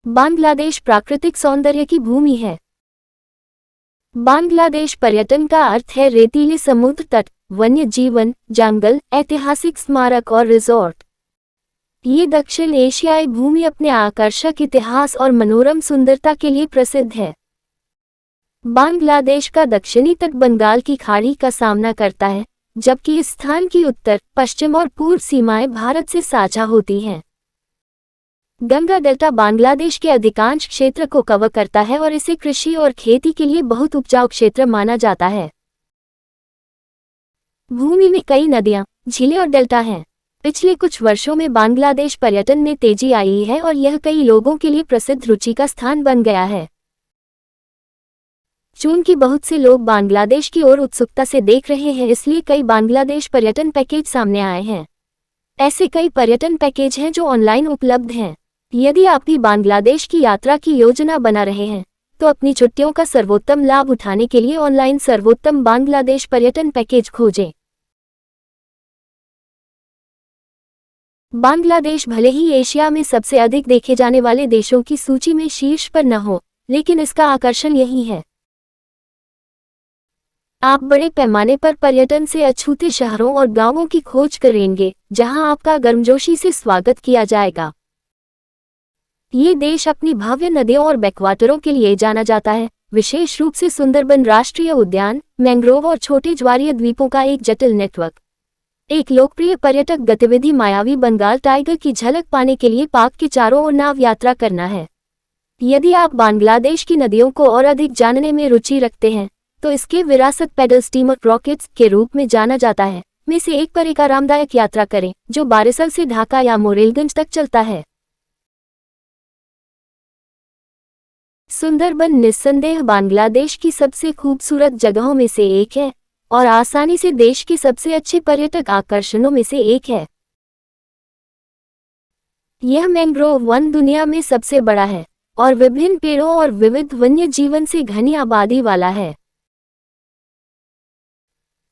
बांग्लादेश प्राकृतिक सौंदर्य की भूमि है। बांग्लादेश पर्यटन का अर्थ है रेतीले समुद्र तट, वन्य जीवन, जंगल, ऐतिहासिक स्मारक और रिजॉर्ट। ये दक्षिण एशियाई भूमि अपने आकर्षक इतिहास और मनोरम सुंदरता के लिए प्रसिद्ध है। बांग्लादेश का दक्षिणी तट बंगाल की खाड़ी का सामना करता है, जबकि इस स्थान की उत्तर, पश्चिम और पूर्व सीमाएं भारत से साझा होती हैं। गंगा डेल्टा बांग्लादेश के अधिकांश क्षेत्र को कवर करता है और इसे कृषि और खेती के लिए बहुत उपजाऊ क्षेत्र माना जाता है। भूमि में कई नदियां, झीलें और डेल्टा हैं। पिछले कुछ वर्षों में बांग्लादेश पर्यटन में तेजी आई है और यह कई लोगों के लिए प्रसिद्ध रुचि का स्थान बन गया है। चूंकि बहुत से लोग बांग्लादेश की ओर उत्सुकता से देख रहे हैं, इसलिए कई बांग्लादेश पर्यटन पैकेज सामने आए हैं। ऐसे कई पर्यटन पैकेज हैं जो ऑनलाइन उपलब्ध हैं। यदि आप भी बांग्लादेश की यात्रा की योजना बना रहे हैं, तो अपनी छुट्टियों का सर्वोत्तम लाभ उठाने के लिए ऑनलाइन सर्वोत्तम बांग्लादेश पर्यटन पैकेज खोजें। बांग्लादेश भले ही एशिया में सबसे अधिक देखे जाने वाले देशों की सूची में शीर्ष पर न हो, लेकिन इसका आकर्षण यही है। आप बड़े पैमाने पर पर्यटन से अछूते शहरों और गांवों की खोज करेंगे, जहां आपका गर्मजोशी से स्वागत किया जाएगा। ये देश अपनी भव्य नदियों और बैकवाटरों के लिए जाना जाता है, विशेष रूप से सुंदरबन राष्ट्रीय उद्यान, मैंग्रोव और छोटे ज्वारीय द्वीपों का एक जटिल नेटवर्क। एक लोकप्रिय पर्यटक गतिविधि मायावी बंगाल टाइगर की झलक पाने के लिए पार्क के चारों ओर नाव यात्रा करना है। यदि आप बांग्लादेश की नदियों को और अधिक जानने में रुचि रखते हैं, तो इसके विरासत पैडल स्टीमर रॉकेट्स के रूप में जाना जाता है में से एक पर एक आरामदायक यात्रा करें, जो बारिसल से ढाका या मोरेलगंज तक चलता है। सुंदरबन निस्संदेह बांग्लादेश की सबसे खूबसूरत जगहों में से एक है और आसानी से देश के सबसे अच्छे पर्यटक आकर्षणों में से एक है। यह मैंग्रोव वन दुनिया में सबसे बड़ा है और विभिन्न पेड़ों और विविध वन्य जीवन से घनी आबादी वाला है।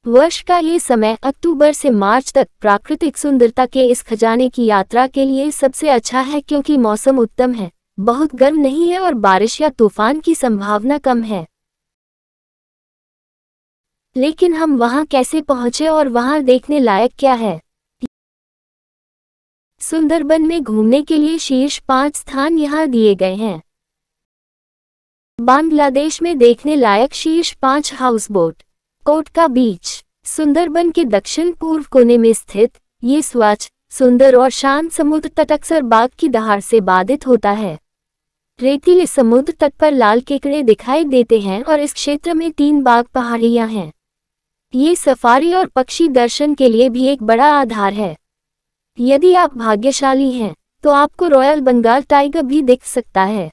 वर्ष का ये समय अक्टूबर से मार्च तक प्राकृतिक सुंदरता के इस खजाने की यात्रा के लिए सबसे अच्छा है, क्योंकि मौसम उत्तम है, बहुत गर्म नहीं है और बारिश या तूफान की संभावना कम है। लेकिन हम वहां कैसे पहुंचे और वहां देखने लायक क्या है? सुंदरबन में घूमने के लिए शीर्ष 5 स्थान यहां दिए गए हैं। बांग्लादेश में देखने लायक शीर्ष 5 हाउस बोट। कोटका बीच। सुंदरबन के दक्षिण पूर्व कोने में स्थित ये स्वच्छ, सुंदर और शांत समुद्र तट अक्सर बाघ की दहाड़ से बाधित होता है। रेतीले समुद्र तट पर लाल केकड़े दिखाई देते हैं और इस क्षेत्र में 3 बाघ पहाड़ियां हैं। ये सफारी और पक्षी दर्शन के लिए भी एक बड़ा आधार है। यदि आप भाग्यशाली हैं, तो आपको रॉयल बंगाल टाइगर भी दिख सकता है।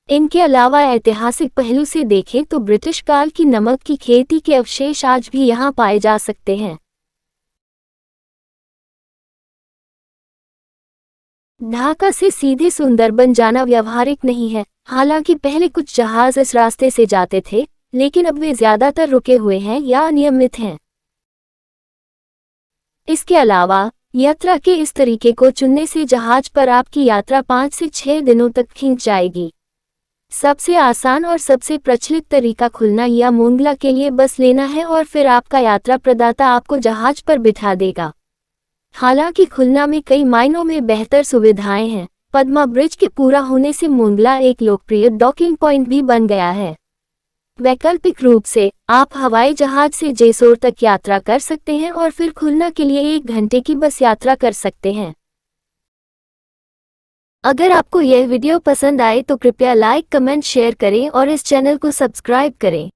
इनके अलावा ऐतिहासिक पहलू से देखें तो ब्रिटिश काल की नमक की खेती के अवशेष आज भी यहां पाए जा सकते हैं। ढाका से सीधे सुंदरबन जाना व्यावहारिक नहीं है। हालांकि पहले कुछ जहाज इस रास्ते से जाते थे, लेकिन अब वे ज्यादातर रुके हुए हैं या अनियमित हैं। इसके अलावा यात्रा के इस तरीके को चुनने से जहाज पर आपकी यात्रा 5 से 6 दिनों तक खींच जाएगी। सबसे आसान और सबसे प्रचलित तरीका खुलना या मोंगला के लिए बस लेना है और फिर आपका यात्रा प्रदाता आपको जहाज पर बिठा देगा। हालांकि खुलना में कई मायनों में बेहतर सुविधाएं हैं। पद्मा ब्रिज के पूरा होने से मोंगला एक लोकप्रिय डॉकिंग पॉइंट भी बन गया है। वैकल्पिक रूप से आप हवाई जहाज से जेसोर तक यात्रा कर सकते हैं और फिर खुलना के लिए 1 घंटे की बस यात्रा कर सकते हैं। अगर आपको यह वीडियो पसंद आए तो कृपया लाइक, कमेंट, शेयर करें और इस चैनल को सब्सक्राइब करें।